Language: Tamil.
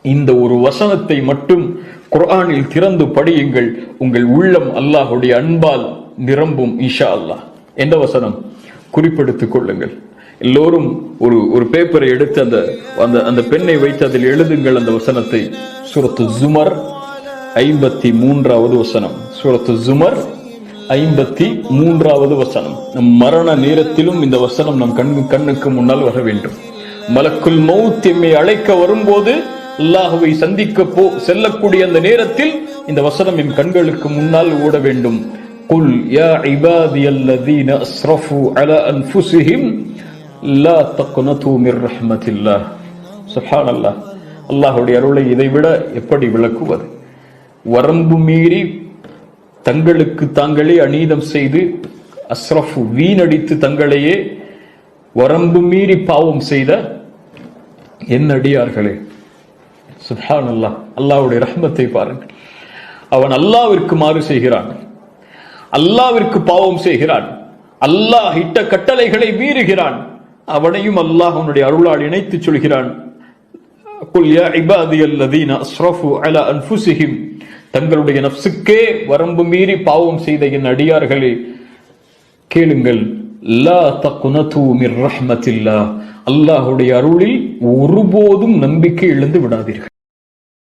இந்த ஒரு வசனத்தை மட்டும் குர்ஆனில் திறந்து படியுங்கள், உங்கள் உள்ளம் அல்லாஹ்வுடைய அன்பால் நிரம்பும் இன்ஷா அல்லாஹ். எந்த வசனம்? குறிப்பெடுத்துக் கொள்ளுங்கள். எல்லோரும் ஒரு பேப்பரை எடுத்து அந்த பெண்ணை வைத்து அதில் எழுதுங்கள் அந்த வசனத்தை. சூரத்து ஜுமர் 53வது வசனம். சூரத்து ஜுமர் 53வது வசனம். நம் மரண நேரத்திலும் இந்த வசனம் நம் கண்ணுக்கு முன்னால் வர வேண்டும். மலக்குல் மௌத் எம்மை அழைக்க வரும்போது, அல்லாஹுவை சந்திக்க செல்லக்கூடிய அந்த நேரத்தில் இந்த வசனம் என் கண்களுக்கு முன்னால் ஓட வேண்டும். குல் யா இபாதியல்லதீன அஸ்ரஃபு அலா அன்ஃபுஸிஹிம் லா தக்னது மிர் ரஹ்மத்தில்லாஹ். சுப்ஹானல்லாஹ். அல்லாஹ்வுடைய அருளை இதைவிட எப்படி விளக்குவது? வரம்பு மீறி தங்களுக்கு தாங்களே அநீதம் செய்து, அஸ்ரஃபு வீணடித்து தங்களையே வரம்பு மீறி பாவம் செய்த என் அடியார்களே, சுப்ஹானல்லாஹ். அல்லாஹ்வுடைய ரஹ்மத்தை பாருங்கள். அவன் அல்லாஹ்விற்கு மாறு செய்கிறான், அல்லாஹ்விற்கு பாவம் செய்கிறான், அல்லாஹ் இட்ட கட்டளைகளை மீறுகிறான். அவனையும் அல்லாஹ் அவனுடைய அருளால் இணைத்து சொல்கிறான், குல் யா இபாதியல்லதீன அஸ்ரஃபு அலா அன்ஃபுஸிஹிம், தங்களுடைய நஃப்ஸுக்கே வரம்பு மீறி பாவம் செய்த என் அடியார்களே கேளுங்கள், லா தக்னது மிர் ரஹ்மத்தில்லாஹ், அல்லாஹ்வுடைய அருளில் ஒருபோதும் நம்பிக்கை இழந்து விடாதீர்கள்.